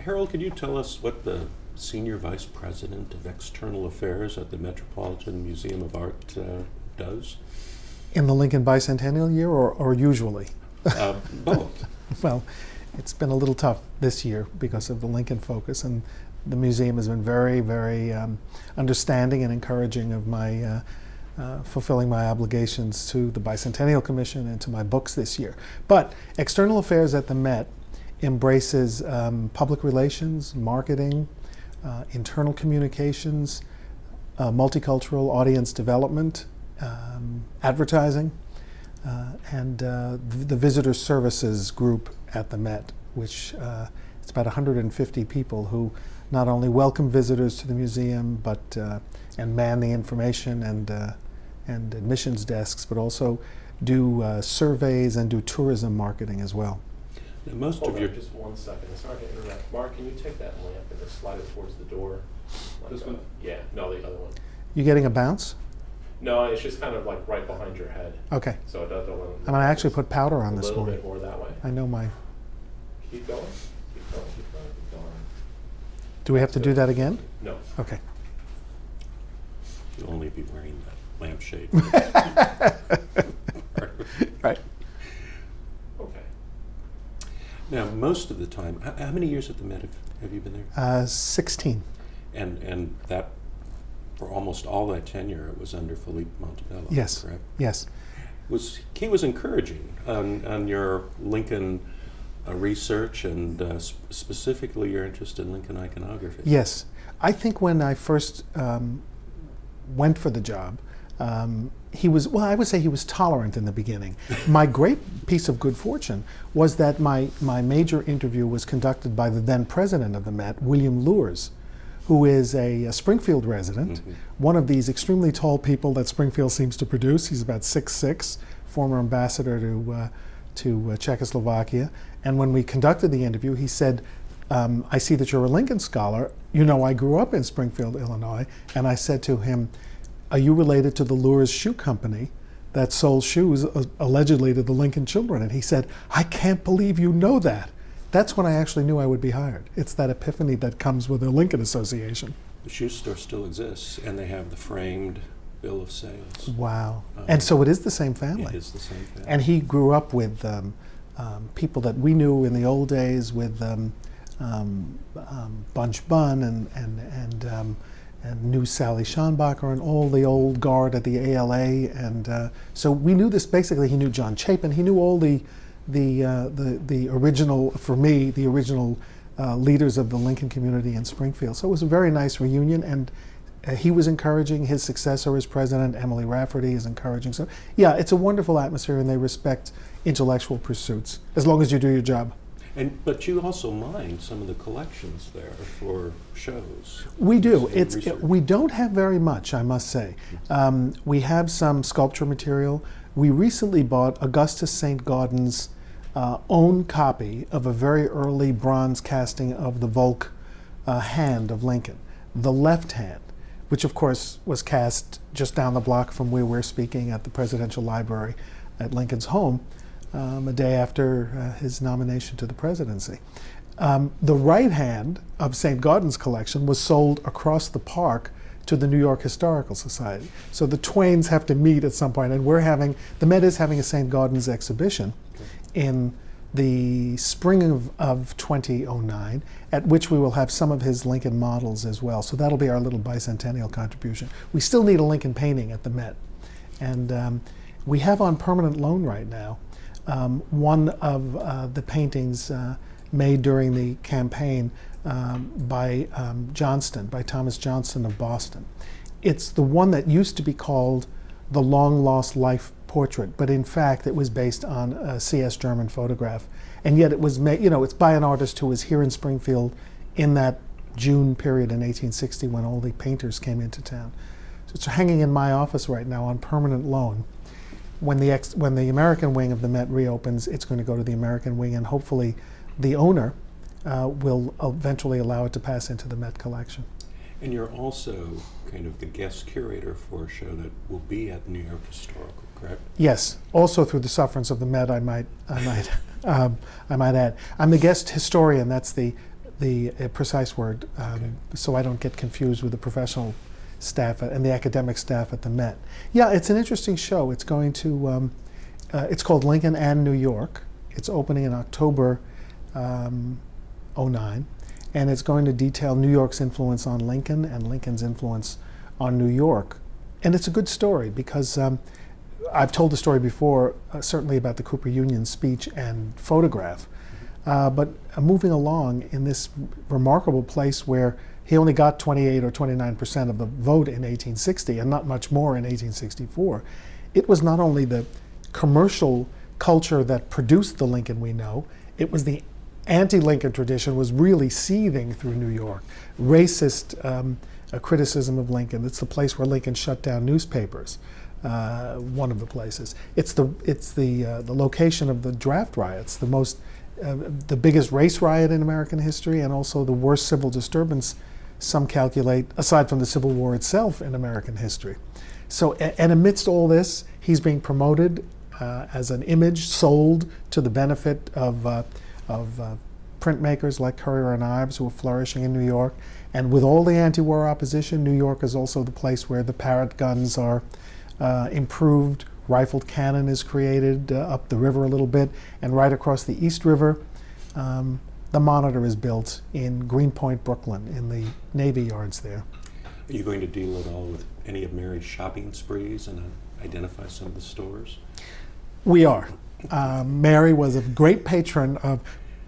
Harold, could you tell us what the Senior Vice President of External Affairs at the Metropolitan Museum of Art does? In the Lincoln Bicentennial year or usually? Both. Well, it's been a little tough this year because of the Lincoln focus, and the museum has been very, very understanding and encouraging of my fulfilling my obligations to the Bicentennial Commission and to my books this year. But External Affairs at the Met embraces public relations, marketing, internal communications, multicultural audience development, advertising, and the visitor services group at the Met, which it's about 150 people who not only welcome visitors to the museum, but and man the information and admissions desks, but also do surveys and do tourism marketing as well. Now, most Hold of on, your just 1 second. Sorry to interrupt. Mark, can you take that lamp and just slide it towards the door? This one? Yeah, no, the other one. You getting a bounce? No, it's just kind of like right behind your head. Okay. So it doesn't. I'm going to actually put powder on this A little morning. bit more that way. I know my. Keep going. Keep going. Keep going. Keep going. Do we have to do that again? No. Okay. You'll only be wearing that lampshade. Right. Okay. Now, most of the time, how many years at the Met have you been there? 16. And that, for almost all that tenure, it was under Philippe Montebello, Yes. correct? Yes. He was encouraging on your Lincoln research and specifically your interest in Lincoln iconography. Yes. I think when I first went for the job, he was, well, I would say he was tolerant in the beginning. My great piece of good fortune was that my major interview was conducted by the then president of the Met, William Lures, who is a Springfield resident, one of these extremely tall people that Springfield seems to produce. He's about 6'6", former ambassador to Czechoslovakia. And when we conducted the interview, he said, I see that you're a Lincoln scholar. You know, I grew up in Springfield, Illinois. And I said to him, are you related to the Lures Shoe Company that sold shoes allegedly to the Lincoln children? And he said, I can't believe you know that. That's when I actually knew I would be hired. It's that epiphany that comes with the Lincoln Association. The shoe store still exists, and they have the framed bill of sales. Wow. And so it is the same family. It is the same family. And he grew up with people that we knew in the old days, with Bunch Bunn and knew Sally Schonbacher and all the old guard at the ALA. And so we knew this. Basically, he knew John Chapin. He knew all the original, for me, the original leaders of the Lincoln community in Springfield. So it was a very nice reunion, and he was encouraging. His successor as president, Emily Rafferty, is encouraging. So yeah, it's a wonderful atmosphere, and they respect intellectual pursuits, as long as you do your job. But you also mine some of the collections there for shows. We do. Research. We don't have very much, I must say. We have some sculpture material. We recently bought Augustus St. Gaudens's own copy of a very early bronze casting of the Volk hand of Lincoln, the left hand, which of course was cast just down the block from where we're speaking at the Presidential Library at Lincoln's home a day after his nomination to the presidency. The right hand of St. Gaudens's collection was sold across the park to the New York Historical Society. So the twains have to meet at some point, and the Met is having a St. Gaudens exhibition in the spring of 2009, at which we will have some of his Lincoln models as well. So that'll be our little bicentennial contribution. We still need a Lincoln painting at the Met. And we have on permanent loan right now one of the paintings made during the campaign by Thomas Johnston of Boston. It's the one that used to be called the Long Lost Life Portrait, but in fact it was based on a C.S. German photograph. And yet it was made, it's by an artist who was here in Springfield in that June period in 1860 when all the painters came into town. So it's hanging in my office right now on permanent loan. When the American wing of the Met reopens, it's going to go to the American wing, and hopefully the owner will eventually allow it to pass into the Met collection. And you're also kind of the guest curator for a show that will be at New York Historical, correct? Yes, also through the sufferance of the Met, I might add. I'm the guest historian. That's the the precise word, so I don't get confused with the professional staff and the academic staff at the Met. Yeah, it's an interesting show. It's going to, it's called Lincoln and New York. It's opening in October '09, and it's going to detail New York's influence on Lincoln and Lincoln's influence on New York. And it's a good story because I've told the story before, certainly about the Cooper Union speech and photograph. But moving along in this remarkable place where he only got 28 or 29% of the vote in 1860 and not much more in 1864, it was not only the commercial culture that produced the Lincoln we know, it was the anti-Lincoln tradition was really seething through New York. Racist criticism of Lincoln. It's the place where Lincoln shut down newspapers. One of the places. It's the location of the draft riots, the biggest race riot in American history, and also the worst civil disturbance, some calculate, aside from the Civil War itself, in American history. So, and amidst all this, he's being promoted as an image, sold to the benefit of printmakers like Currier and Ives, who are flourishing in New York. And with all the anti-war opposition, New York is also the place where the Parrott guns are improved. Rifled cannon is created up the river a little bit, and right across the East River, the Monitor is built in Greenpoint, Brooklyn, in the Navy Yards there. Are you going to deal at all with any of Mary's shopping sprees and identify some of the stores? We are. Mary was a great patron of.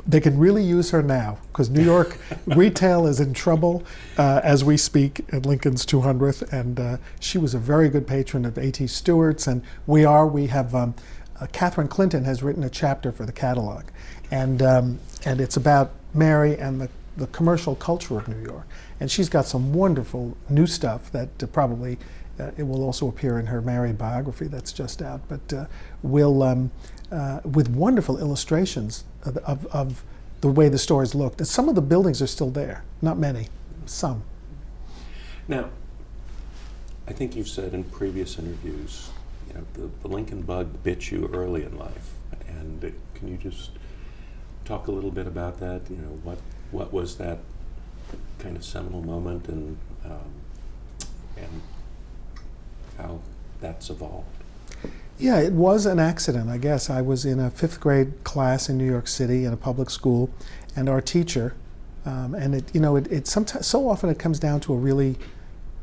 They can really use her now because New York retail is in trouble as we speak at Lincoln's 200th, and she was a very good patron of A.T. Stewart's, and we have Catherine Clinton has written a chapter for the catalog, and it's about Mary and the commercial culture of New York, and she's got some wonderful new stuff that probably it will also appear in her Mary biography that's just out, but with wonderful illustrations of the way the stores looked. And some of the buildings are still there, not many, some. Now, I think you've said in previous interviews, the Lincoln bug bit you early in life, and can you just talk a little bit about that? What was that kind of seminal moment, and how that's evolved? Yeah, it was an accident, I guess. I was in a 5th grade class in New York City in a public school, and our teacher, and it sometimes, so often it comes down to a really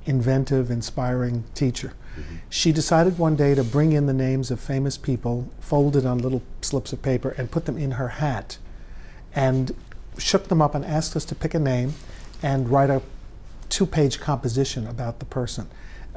inventive, inspiring teacher. Mm-hmm. She decided one day to bring in the names of famous people, folded on little slips of paper, and put them in her hat, and shook them up and asked us to pick a name and write a 2-page composition about the person.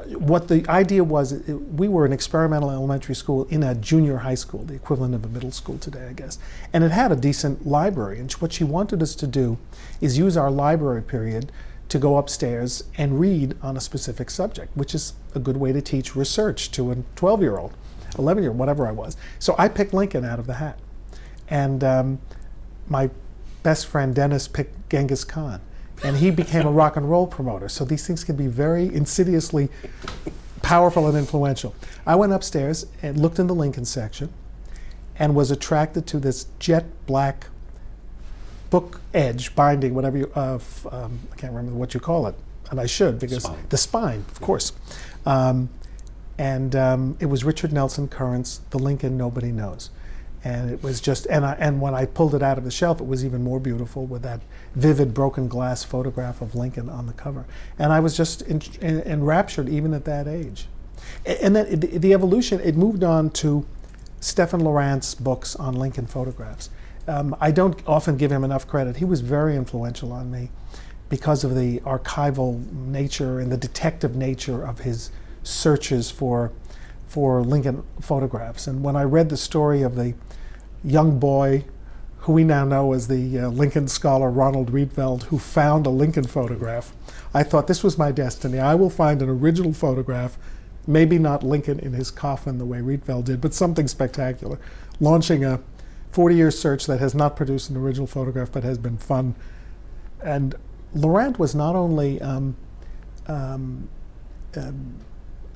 What the idea was, we were an experimental elementary school in a junior high school, the equivalent of a middle school today, I guess. And it had a decent library. And what she wanted us to do is use our library period to go upstairs and read on a specific subject, which is a good way to teach research to a 12-year-old, 11-year-old, whatever I was. So I picked Lincoln out of the hat. And my best friend Dennis picked Genghis Khan. And he became a rock and roll promoter. So these things can be very insidiously powerful and influential. I went upstairs and looked in the Lincoln section and was attracted to this jet black book edge binding, whatever you, I can't remember what you call it, and I should, because the spine, of course. It was Richard Nelson Current's The Lincoln Nobody Knows. And it was just, and when I pulled it out of the shelf, it was even more beautiful with that vivid broken glass photograph of Lincoln on the cover. And I was just enraptured even at that age. And then the evolution, it moved on to Stephen Laurent's books on Lincoln photographs. I don't often give him enough credit. He was very influential on me because of the archival nature and the detective nature of his searches for Lincoln photographs. And when I read the story of the young boy who we now know as the Lincoln scholar Ronald Rietveld, who found a Lincoln photograph, I thought this was my destiny. I will find an original photograph, maybe not Lincoln in his coffin the way Rietveld did, but something spectacular. Launching a 40-year search that has not produced an original photograph but has been fun. And Laurent was not only an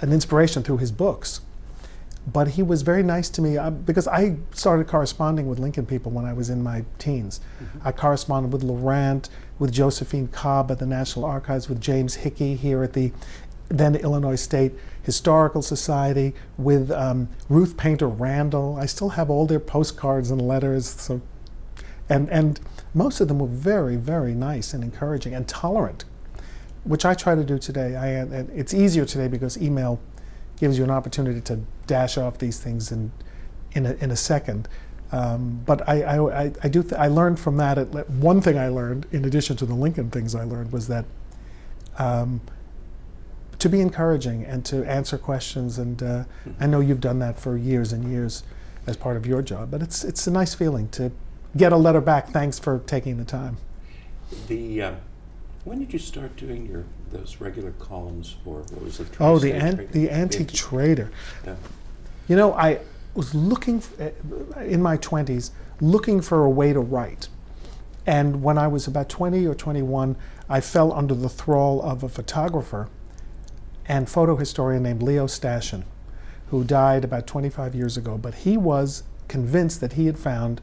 inspiration through his books, but he was very nice to me because I started corresponding with Lincoln people when I was in my teens. I corresponded with Laurent, with Josephine Cobb at the National Archives, with James Hickey here at the then Illinois State Historical Society, with Ruth Painter Randall. I still have all their postcards and letters. So, and most of them were very, very nice and encouraging and tolerant, which I try to do today. It's easier today because email gives you an opportunity to dash off these things in a second. But I learned from that. One thing I learned, in addition to the Lincoln things I learned, was that to be encouraging and to answer questions. And I know you've done that for years and years as part of your job. But it's a nice feeling to get a letter back. Thanks for taking the time. When did you start doing those regular columns for, what was it? The Antique Trader. Yeah. You know, I was looking, in my 20s, looking for a way to write. And when I was about 20 or 21, I fell under the thrall of a photographer and photo historian named Leo Stashin, who died about 25 years ago. But he was convinced that he had found,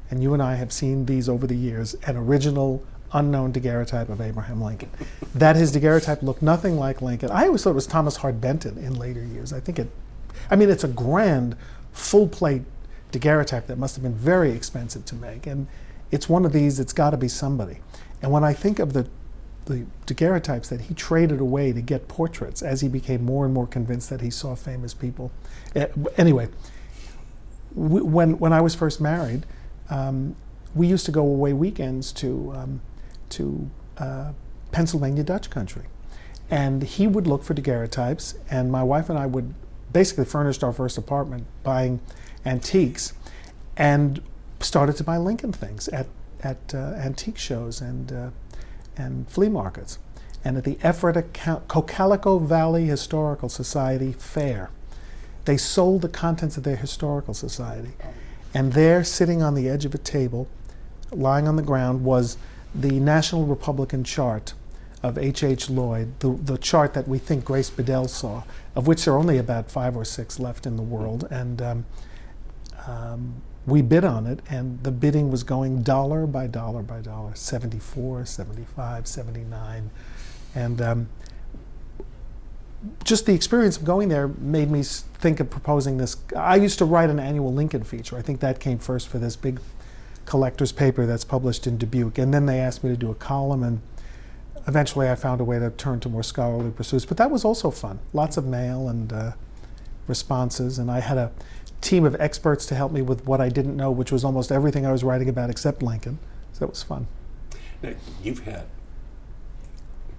and you and I have seen these over the years, an original unknown daguerreotype of Abraham Lincoln. That his daguerreotype looked nothing like Lincoln. I always thought it was Thomas Hart Benton in later years. It's a grand, full-plate daguerreotype that must have been very expensive to make. And it's one of these, it's got to be somebody. And when I think of the daguerreotypes that he traded away to get portraits as he became more and more convinced that he saw famous people. Anyway, when I was first married, we used to go away weekends to Pennsylvania Dutch country. And he would look for daguerreotypes, and my wife and I would basically furnished our first apartment buying antiques, and started to buy Lincoln things at antique shows and flea markets. And at the Ephrata Cocalico Valley Historical Society Fair, they sold the contents of their historical society. And there, sitting on the edge of a table, lying on the ground, was the National Republican chart of H.H. Lloyd, the chart that we think Grace Bedell saw, of which there are only about 5 or 6 left in the world. And we bid on it, and the bidding was going dollar by dollar by dollar, 74, 75, 79. And just the experience of going there made me think of proposing this. I used to write an annual Lincoln feature. I think that came first for this big collector's paper that's published in Dubuque. And then they asked me to do a column, and eventually I found a way to turn to more scholarly pursuits. But that was also fun. Lots of mail and responses. And I had a team of experts to help me with what I didn't know, which was almost everything I was writing about except Lincoln. So that was fun. Now, you've had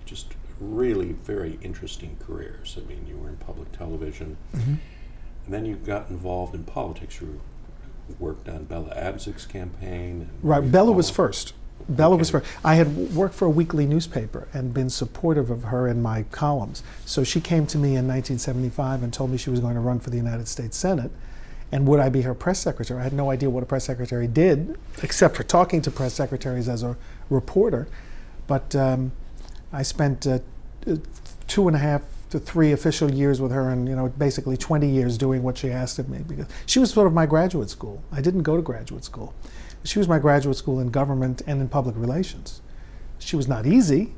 just really very interesting careers. I mean, you were in public television, and then you got involved in politics. You worked on Bella Abzug's campaign. Right, Bella was first. Bella was first. I had worked for a weekly newspaper and been supportive of her in my columns. So she came to me in 1975 and told me she was going to run for the United States Senate. And would I be her press secretary? I had no idea what a press secretary did, except for talking to press secretaries as a reporter. But I spent 2.5 to 3 official years with her, and basically 20 years doing what she asked of me, because she was sort of my graduate school. I didn't go to graduate school. She was my graduate school in government and in public relations. She was not easy.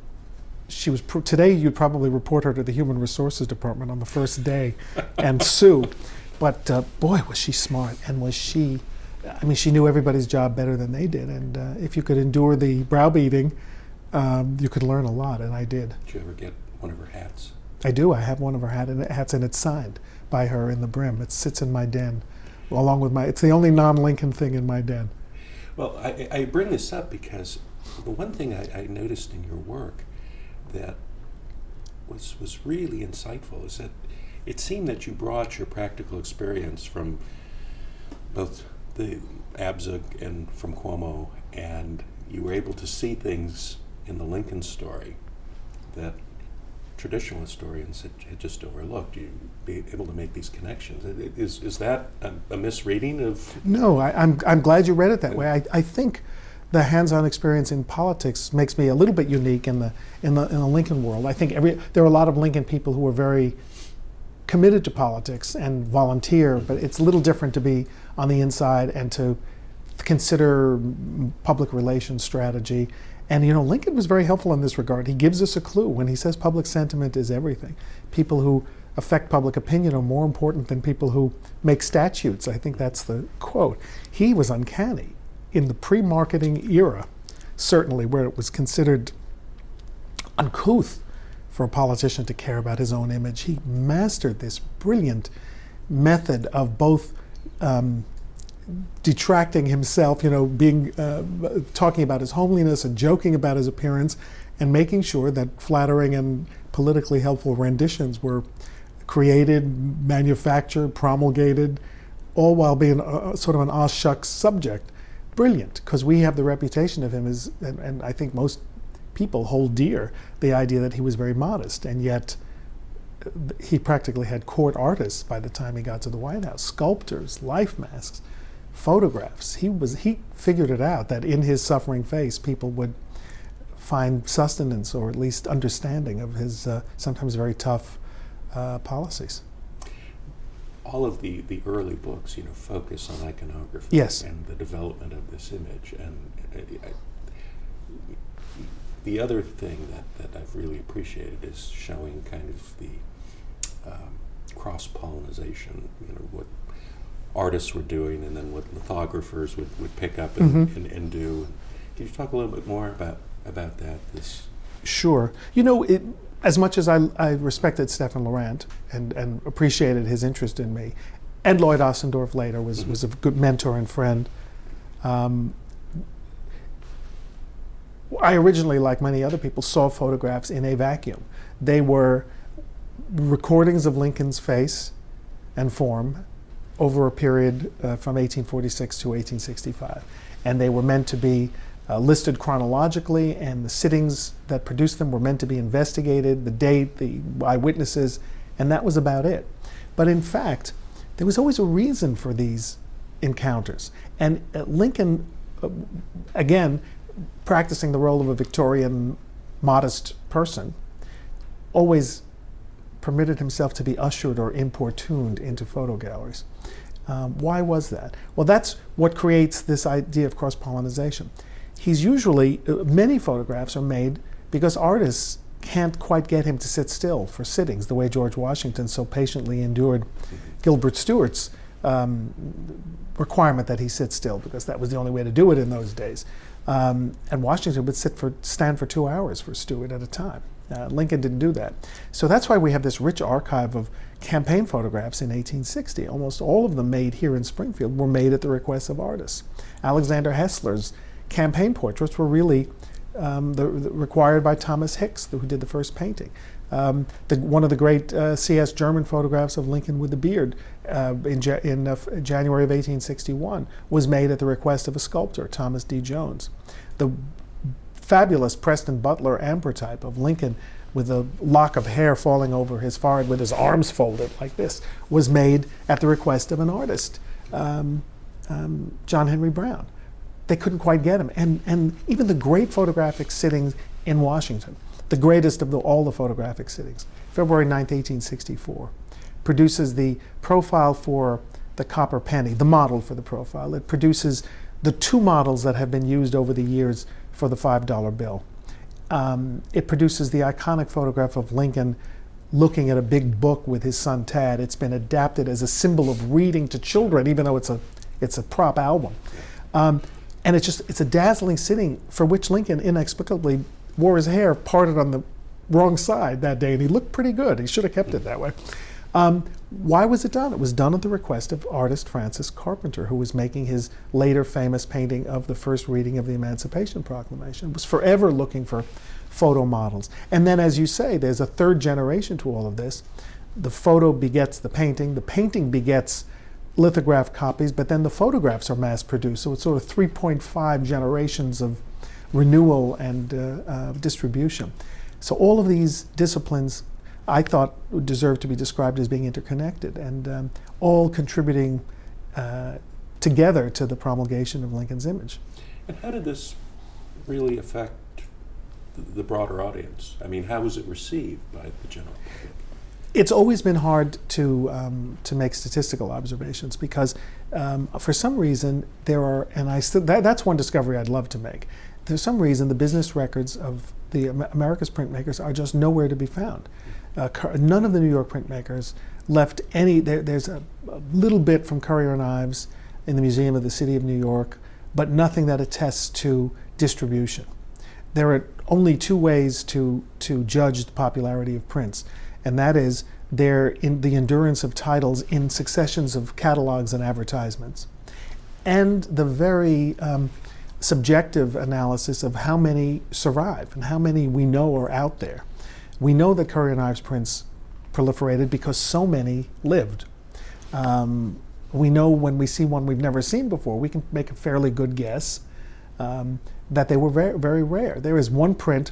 She was today you'd probably report her to the Human Resources Department on the first day and sue. But boy, was she smart, and she knew everybody's job better than they did. And if you could endure the browbeating, you could learn a lot, and I did. Did you ever get one of her hats? I do. I have one of her hats, and it's signed by her in the brim. It sits in my den, along with it's the only non-Lincoln thing in my den. Well, I bring this up because the one thing I noticed in your work that was really insightful is that it seemed that you brought your practical experience from both the Abzug and from Cuomo, and you were able to see things in the Lincoln story that traditional historians had just overlooked. You'd be able to make these connections. Is that a misreading of? No, I'm glad you read it that way. I think the hands-on experience in politics makes me a little bit unique in the Lincoln world. I think there are a lot of Lincoln people who are very committed to politics and volunteer, but it's a little different to be on the inside and to consider public relations strategy. And Lincoln was very helpful in this regard. He gives us a clue when he says public sentiment is everything. People who affect public opinion are more important than people who make statutes. I think that's the quote. He was uncanny in the pre-marketing era, certainly, where it was considered uncouth for a politician to care about his own image. He mastered this brilliant method of both detracting himself, being talking about his homeliness and joking about his appearance, and making sure that flattering and politically helpful renditions were created, manufactured, promulgated, all while being sort of an aw shucks subject. Brilliant, because we have the reputation of him as, and I think most people hold dear the idea that he was very modest, and yet he practically had court artists by the time he got to the White House, sculptors, life masks, photographs. He figured it out that in his suffering face, people would find sustenance or at least understanding of his sometimes very tough policies. All of the early books, focus on iconography, yes, and the development of this image. And the other thing that I've really appreciated is showing kind of the cross-pollinization, what artists were doing and then what lithographers would pick up and do. Can you talk a little bit more about that? Sure. As much as I respected Stefan Laurent and appreciated his interest in me, and Lloyd Ossendorf later was a good mentor and friend, I originally, like many other people, saw photographs in a vacuum. They were recordings of Lincoln's face and form over a period from 1846 to 1865. And they were meant to be listed chronologically, and the sittings that produced them were meant to be investigated, the date, the eyewitnesses, and that was about it. But in fact, there was always a reason for these encounters. And Lincoln, again, practicing the role of a Victorian modest person, always permitted himself to be ushered or importuned into photo galleries. Why was that? Well, that's what creates this idea of cross-pollinization. Many photographs are made because artists can't quite get him to sit still for sittings, the way George Washington so patiently endured Gilbert Stuart's requirement that he sit still, because that was the only way to do it in those days. And Washington would stand for 2 hours for Stuart at a time. Lincoln didn't do that. So that's why we have this rich archive of campaign photographs in 1860. Almost all of them made here in Springfield were made at the request of artists. Alexander Hessler's campaign portraits were really required by Thomas Hicks, who did the first painting. One of the great C.S. German photographs of Lincoln with the beard in January of 1861 was made at the request of a sculptor, Thomas D. Jones. The fabulous Preston Butler ambrotype of Lincoln with a lock of hair falling over his forehead with his arms folded like this was made at the request of an artist, John Henry Brown. They couldn't quite get him. And even the great photographic sittings in Washington, the greatest of all the photographic sittings, February 9th, 1864, produces the profile for the copper penny, the model for the profile. It produces the two models that have been used over the years for the $5 bill. It produces the iconic photograph of Lincoln looking at a big book with his son Tad. It's been adapted as a symbol of reading to children, even though it's a prop album. And it's a dazzling sitting for which Lincoln inexplicably wore his hair parted on the wrong side that day, and he looked pretty good. He should have kept it that way. Why was it done? It was done at the request of artist Francis Carpenter, who was making his later famous painting of the first reading of the Emancipation Proclamation. It was forever looking for photo models. And then, as you say, there's a third generation to all of this. The photo begets the painting begets lithograph copies, but then the photographs are mass-produced. So it's sort of 3.5 generations of renewal and distribution. So all of these disciplines I thought deserved to be described as being interconnected and all contributing together to the promulgation of Lincoln's image. And how did this really affect the broader audience? I mean, how was it received by the general public? It's always been hard to make statistical observations because for some reason there are, and that's one discovery I'd love to make. For some reason, the business records of the America's printmakers are just nowhere to be found. None of the New York printmakers left any. There's a little bit from Currier and Ives in the Museum of the City of New York, but nothing that attests to distribution. There are only two ways to judge the popularity of prints, and that is in the endurance of titles in successions of catalogs and advertisements, and the very subjective analysis of how many survive and how many we know are out there. We know that Currier and Ives prints proliferated because so many lived. We know when we see one we've never seen before, we can make a fairly good guess that they were very, very rare. There is one print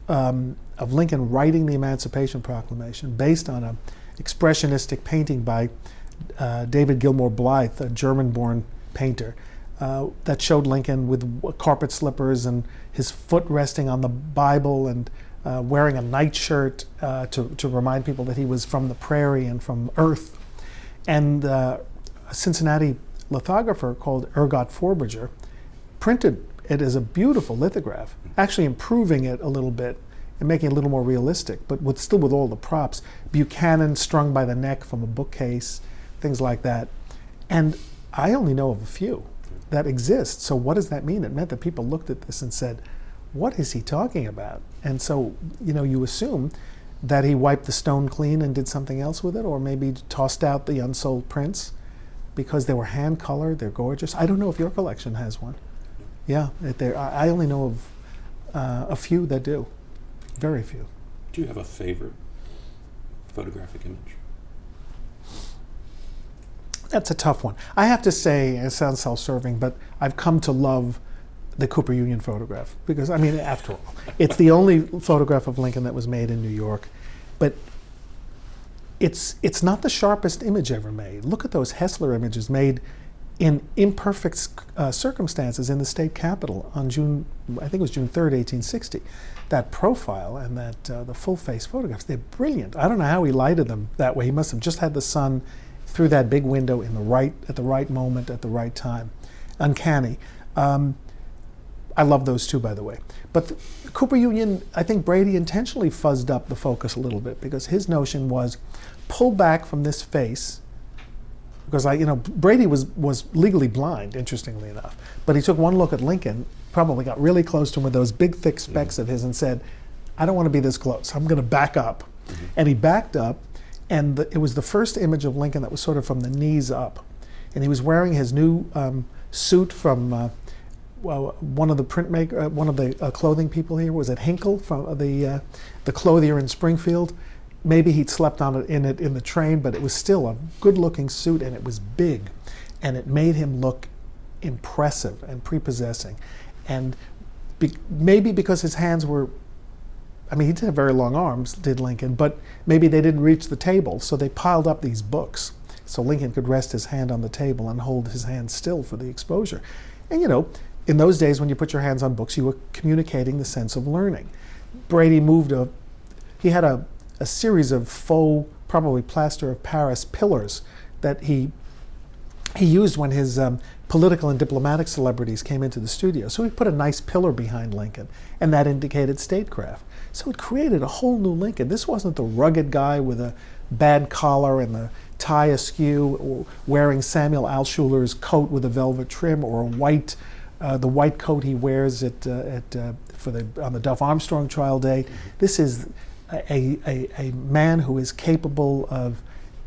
of Lincoln writing the Emancipation Proclamation based on an expressionistic painting by David Gilmore Blythe, a German-born painter, that showed Lincoln with carpet slippers and his foot resting on the Bible and wearing a nightshirt to remind people that he was from the prairie and from Earth. And a Cincinnati lithographer called Ergot Forberger printed it as a beautiful lithograph, actually improving it a little bit and making it a little more realistic, but still with all the props. Buchanan strung by the neck from a bookcase, things like that. And I only know of a few that exist. So what does that mean? It meant that people looked at this and said, what is he talking about? And so, you assume that he wiped the stone clean and did something else with it, or maybe tossed out the unsold prints because they were hand colored, they're gorgeous. I don't know if your collection has one. Yeah, I only know of a few that do, very few. Do you have a favorite photographic image? That's a tough one. I have to say, it sounds self-serving, but I've come to love the Cooper Union photograph because, after all, it's the only photograph of Lincoln that was made in New York, but it's not the sharpest image ever made. Look at those Hessler images made in imperfect circumstances in the state capitol on June 3rd, 1860. That profile and that the full-face photographs, they're brilliant. I don't know how he lighted them that way. He must have just had the sun through that big window at the right moment, at the right time. Uncanny. I love those too, by the way. But the Cooper Union, I think Brady intentionally fuzzed up the focus a little bit because his notion was pull back from this face, because Brady was legally blind, interestingly enough. But he took one look at Lincoln, probably got really close to him with those big thick specs of his and said, I don't want to be this close. I'm going to back up. Mm-hmm. And he backed up, and it was the first image of Lincoln that was sort of from the knees up. And he was wearing his new suit from one of the clothing people here. Was it Hinkle, from the clothier in Springfield? Maybe he'd slept on it in the train, but it was still a good-looking suit, and it was big, and it made him look impressive and prepossessing. And maybe because his hands were, he did have very long arms, did Lincoln, but maybe they didn't reach the table, so they piled up these books so Lincoln could rest his hand on the table and hold his hand still for the exposure. And in those days when you put your hands on books, you were communicating the sense of learning. Brady he had a series of faux, probably plaster of Paris pillars that he used when his political and diplomatic celebrities came into the studio. So he put a nice pillar behind Lincoln, and that indicated statecraft. So it created a whole new Lincoln. This wasn't the rugged guy with a bad collar and the tie askew, or wearing Samuel Altschuler's coat with a velvet trim, or the white coat he wears on the Duff Armstrong trial day. This is a man who is capable of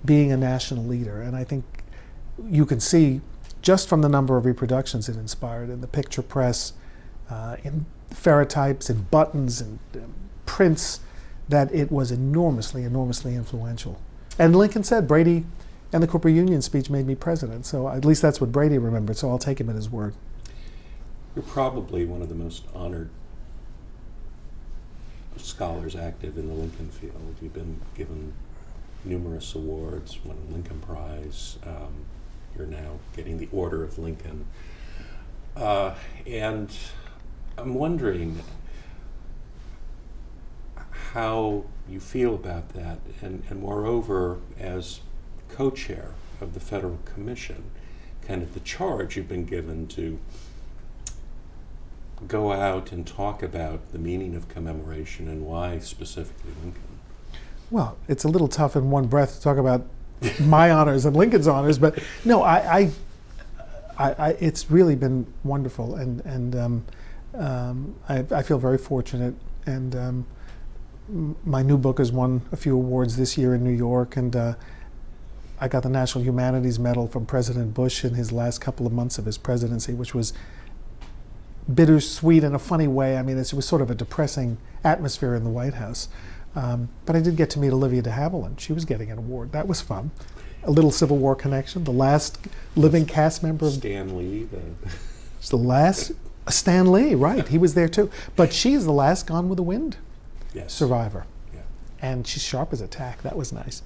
being a national leader, and I think you can see just from the number of reproductions it inspired in the picture press, in ferrotypes, in buttons, and prints, that it was enormously, enormously influential. And Lincoln said, Brady and the Cooper Union speech made me president, so at least that's what Brady remembered, so I'll take him at his word. You're probably one of the most honored scholars active in the Lincoln field. You've been given numerous awards, won a Lincoln Prize. You're now getting the Order of Lincoln. And I'm wondering, how you feel about that, and moreover, as co-chair of the Federal Commission, kind of the charge you've been given to go out and talk about the meaning of commemoration and why specifically Lincoln. Well, it's a little tough in one breath to talk about my honors and Lincoln's honors, but no, I it's really been wonderful, and I feel very fortunate. And my new book has won a few awards this year in New York, and I got the National Humanities Medal from President Bush in his last couple of months of his presidency, which was bittersweet in a funny way. I mean, it was sort of a depressing atmosphere in the White House. But I did get to meet Olivia de Havilland. She was getting an award. That was fun. A little Civil War connection. The last living cast member of Stan Lee. It's the last Stan Lee, right? He was there too. But she's the last Gone with the Wind survivor, Yeah. and she's sharp as a tack. That was nice.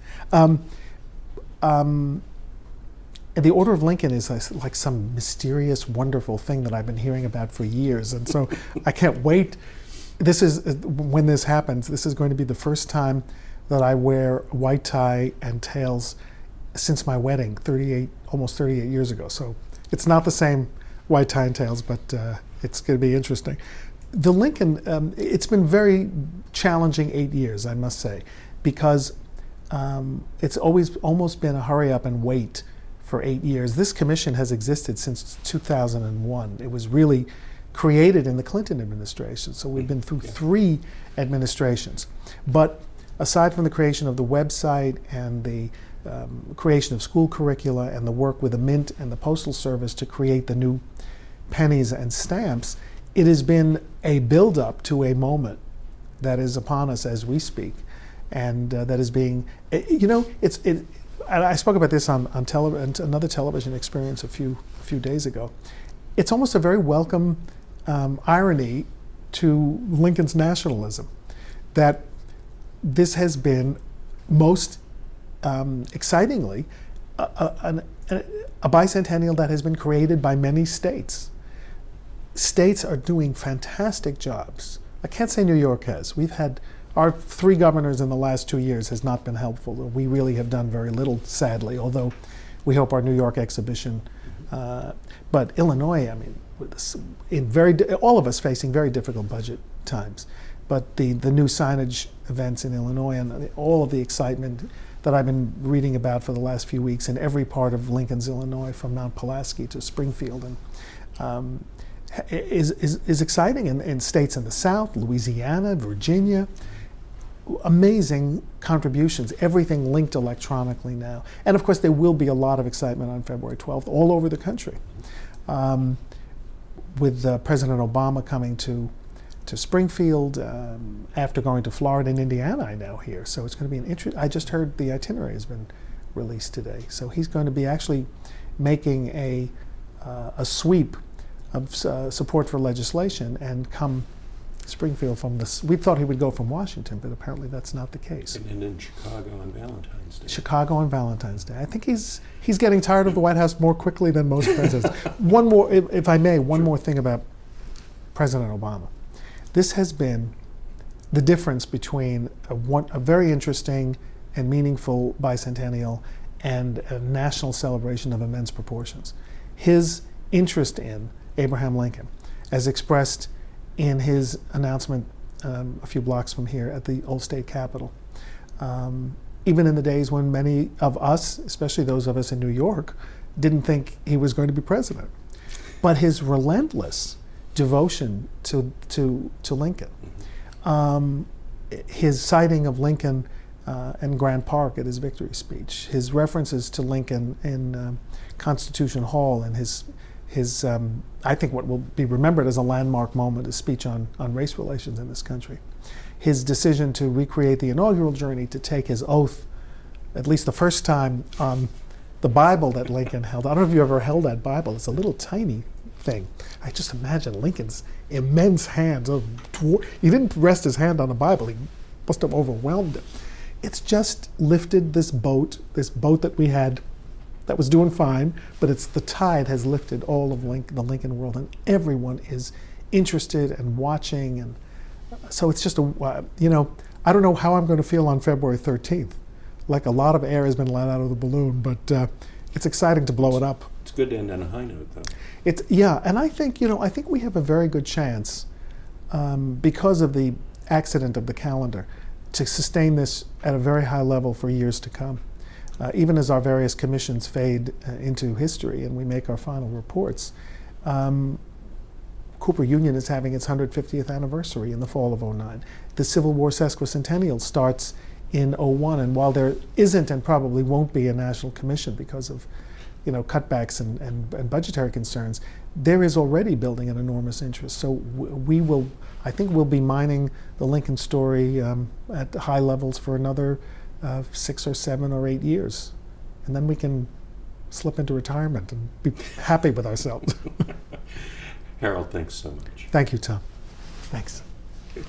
The Order of Lincoln is like some mysterious, wonderful thing that I've been hearing about for years, and so I can't wait. This is when this happens. This is going to be the first time that I wear a white tie and tails since my wedding, almost 38 years ago. So it's not the same white tie and tails, but it's going to be interesting. The Lincoln, it's been very challenging 8 years, I must say, because it's always almost been a hurry up and wait for 8 years. This commission has existed since 2001. It was really created in the Clinton administration, so we've been through 3 administrations. But aside from the creation of the website and the creation of school curricula and the work with the Mint and the Postal Service to create the new pennies and stamps, it has been a build-up to a moment that is upon us as we speak, and that is being, I spoke about this on another television experience a few days ago. It's almost a very welcome irony to Lincoln's nationalism that this has been most excitingly a bicentennial that has been created by many states. States are doing fantastic jobs. I can't say New York has. We've had our 3 governors in the last 2 years has not been helpful. We really have done very little, sadly, although we hope our New York exhibition. But Illinois, I mean, all of us facing very difficult budget times. But the new signage events in Illinois and all of the excitement that I've been reading about for the last few weeks in every part of Lincoln's Illinois, from Mount Pulaski to Springfield, and is exciting in states in the South, Louisiana, Virginia. Amazing contributions, everything linked electronically now. And of course there will be a lot of excitement on February 12th all over the country. With President Obama coming to Springfield after going to Florida and Indiana, I now hear. So it's going to be an interesting, I just heard the itinerary has been released today. So he's going to be actually making a sweep of support for legislation and come Springfield from this. We thought he would go from Washington, but apparently that's not the case. And in Chicago on Valentine's Day. Chicago on Valentine's Day. I think he's getting tired of the White House more quickly than most presidents. One more, if I may, one more thing about President Obama. This has been the difference between a very interesting and meaningful bicentennial and a national celebration of immense proportions. His interest in Abraham Lincoln, as expressed in his announcement a few blocks from here at the old state capitol. Even in the days when many of us, especially those of us in New York, didn't think he was going to be president. But his relentless devotion to Lincoln, his citing of Lincoln in Grant Park at his victory speech, his references to Lincoln in Constitution Hall, and his I think what will be remembered as a landmark moment, his speech on race relations in this country. His decision to recreate the inaugural journey, to take his oath, at least the first time, on the Bible that Lincoln held. I don't know if you ever held that Bible. It's a little tiny thing. I just imagine Lincoln's immense hands. He didn't rest his hand on the Bible. He must have overwhelmed it. It's just lifted this boat that we had that was doing fine, but the tide has lifted all of the Lincoln world, and everyone is interested and watching, and so it's just I don't know how I'm going to feel on February 13th. Like, a lot of air has been let out of the balloon, but it's exciting to blow it up. It's good to end on a high note, though. And I think, I think we have a very good chance, because of the accident of the calendar, to sustain this at a very high level for years to come. Even as our various commissions fade into history and we make our final reports, Cooper Union is having its 150th anniversary in the fall of '09. The Civil War sesquicentennial starts in '01, and while there isn't and probably won't be a national commission because of cutbacks and budgetary concerns, there is already building an enormous interest. So I think we'll be mining the Lincoln story at high levels for another 6 or 7 or 8 years. And then we can slip into retirement and be happy with ourselves. Harold, thanks so much. Thank you, Tom. Thanks. Okay.